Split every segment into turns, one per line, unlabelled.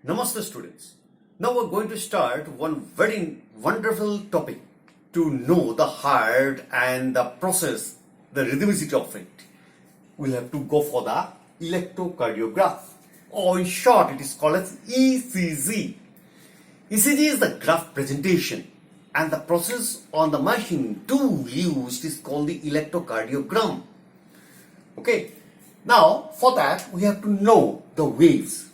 Namaste students. Now we're going to start one very wonderful topic to know the heart and the process, the rhythmicity of it. We'll have to go for the electrocardiograph, or in short it is called as ECG. ECG is the graph presentation and the process on the machine tool used is called the electrocardiogram. Okay, now for that we have to know the waves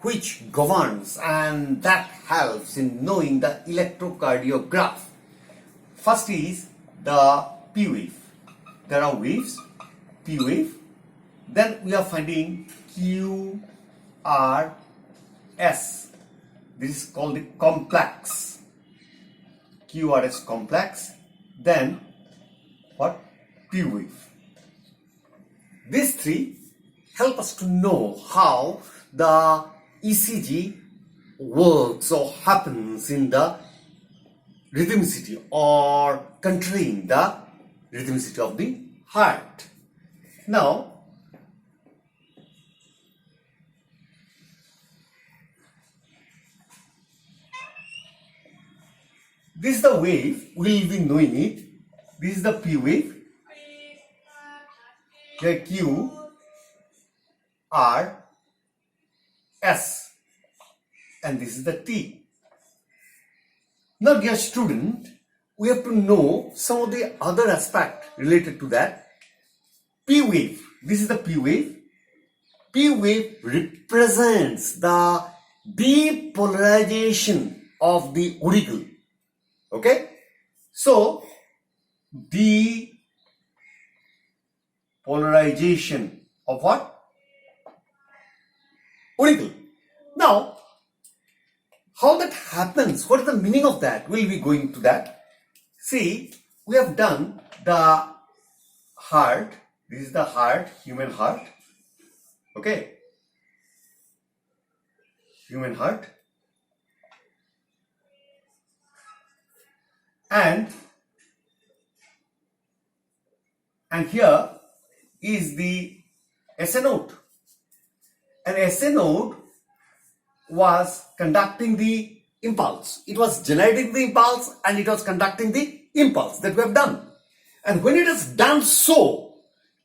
which governs and that helps in knowing the electrocardiograph. First is the P wave. There are waves, P wave. Then we are finding Q, R, S. This is called the complex. QRS complex. Then what? P wave. These three help us to know how the ECG works or happens in the rhythmicity or controlling the rhythmicity of the heart. Now, this is the wave, we will be knowing it. This is the P wave. Here Q, R, S, and this is the T. Now dear student, we have to know some of the other aspect related to that. P wave, this is the P wave. P wave represents the depolarization of the auricle. Okay, so depolarization of what? Auricle. Now, how that happens, what is the meaning of that? We'll be going to that. See, we have done the heart. This is the heart, human heart. Okay. Human heart. And here is the SA node. And SA node was conducting the impulse. It was generating the impulse and it was conducting the impulse that we have done. And when it is done so,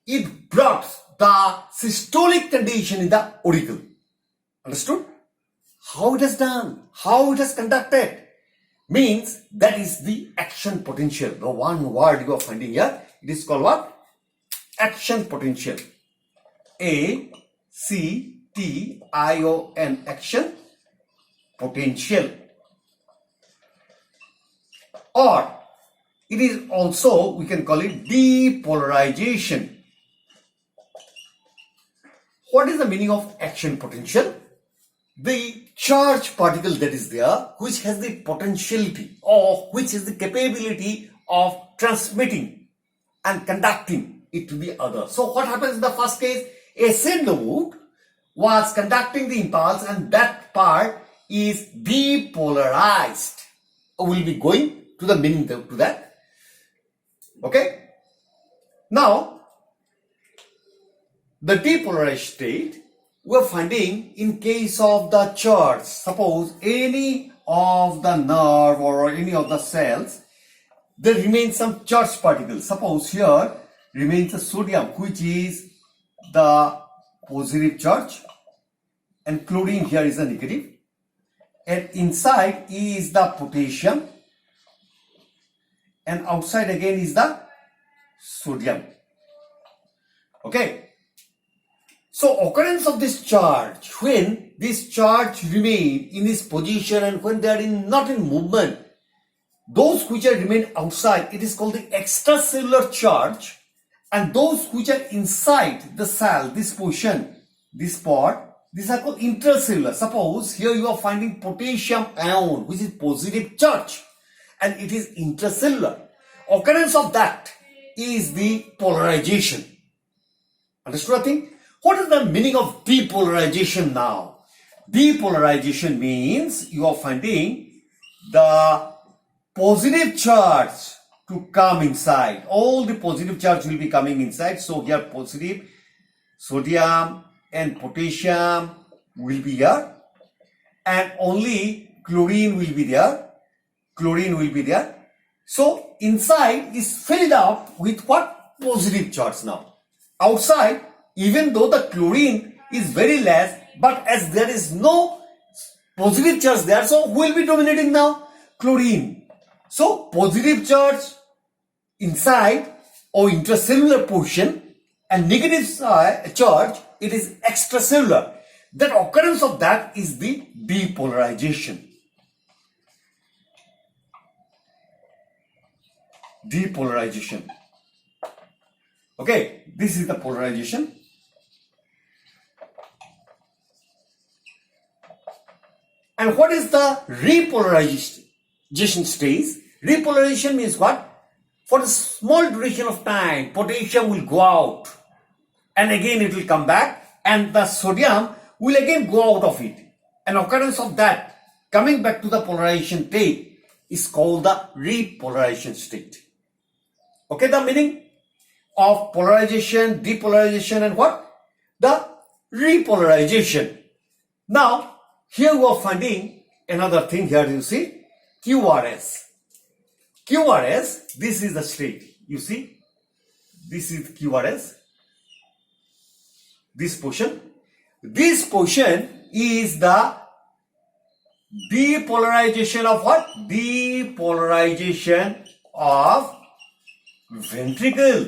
it brought the systolic condition in the auricle. Understood? How it has done, how it has conducted, means that is the action potential. The one word you are finding here, it is called what? Action potential. ACTION, action potential. Or it is also, we can call it depolarization. What is the meaning of action potential? The charge particle that is there, which has the potentiality or which has the capability of transmitting and conducting it to the other. So what happens in the first case? SA node was conducting the impulse and that part is depolarized. We'll be going to the meaning to that. Okay. Now, the depolarized state we are finding in case of the charge. Suppose any of the nerve or any of the cells, there remains some charge particles. Suppose here remains a sodium, which is the positive charge, and chlorine here is a negative, and inside is the potassium, and outside again is the sodium. Okay. So occurrence of this charge, when this charge remain in this position and when they are not in movement, those which are remain outside, it is called the extracellular charge, and those which are inside the cell, this portion, this part, these are called intracellular. Suppose here you are finding potassium ion, which is positive charge, and it is intracellular. Occurrence of that is the polarization. Understood, I think? What is the meaning of depolarization now? Depolarization means you are finding the positive charge to come inside. All the positive charge will be coming inside. So here positive sodium and potassium will be here, and only chlorine will be there. Chlorine will be there. So inside is filled up with what? Positive charge now. Outside, even though the chlorine is very less, but as there is no positive charge there, so who will be dominating now? Chlorine. So positive charge inside or intracellular portion and negative charge, it is extracellular. That occurrence of that is the depolarization. Depolarization. Okay, this is the polarization. And what is the repolarization stage? Repolarization means what? For a small duration of time, potassium will go out and again it will come back and the sodium will again go out of it. An occurrence of that coming back to the polarization state is called the repolarization state. Okay, the meaning of polarization, depolarization and what? The repolarization. Now, here we are finding another thing. Here you see QRS. QRS, this is the state. You see, this is QRS. This portion. This portion is the depolarization of what? Depolarization of ventricle.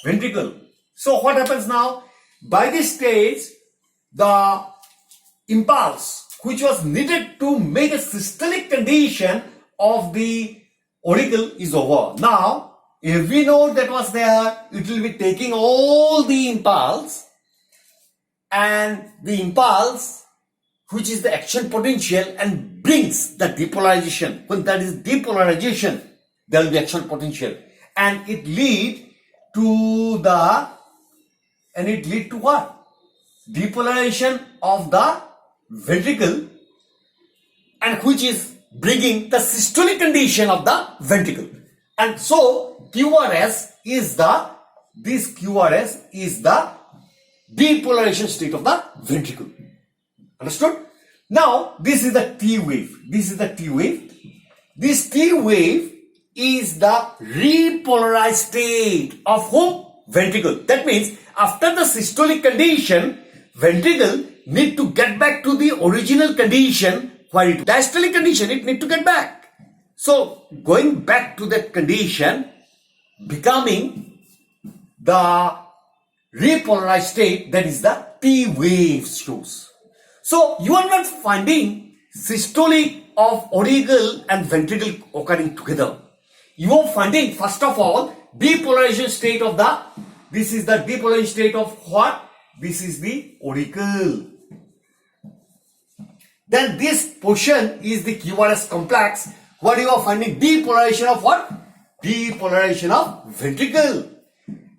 Ventricle. So what happens now? By this stage, the impulse which was needed to make a systolic condition of the auricle is over. Now, every node that was there, it will be taking all the impulse, and the impulse which is the action potential and brings the depolarization. When that is depolarization, there will be action potential and it lead to what? Depolarization of the ventricle, and which is bringing the systolic condition of the ventricle. And so QRS is the depolarization state of the ventricle. Understood? Now this is the T wave. This T wave is the repolarized state of whom? Ventricle. That means after the systolic condition, ventricle need to get back to the original condition, while diastolic condition it need to get back. So going back to that condition, becoming the repolarized state, that is the T wave shows. So you are not finding systolic of auricle and ventricle occurring together. You are finding first of all depolarization state of this is the depolarization state of what? This is the auricle. Then this portion is the QRS complex. What you are finding? Depolarization of what? Depolarization of ventricle.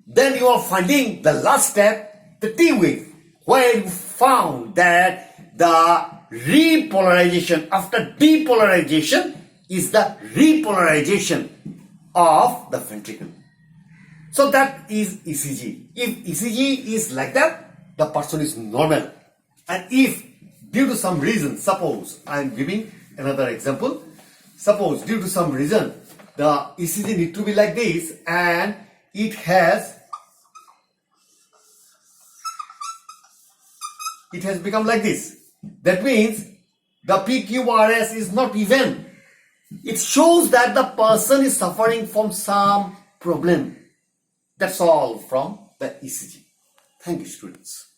Then you are finding the last step, the T wave, where you found that the repolarization after depolarization is the repolarization of the ventricle. So that is ECG. If ECG is like that, the person is normal. And if due to some reason, suppose I am giving another example, suppose due to some reason the ECG need to be like this and it has become like this. That means the PQRS is not even. It shows that the person is suffering from some problem. That's all from the ECG. Thank you, students.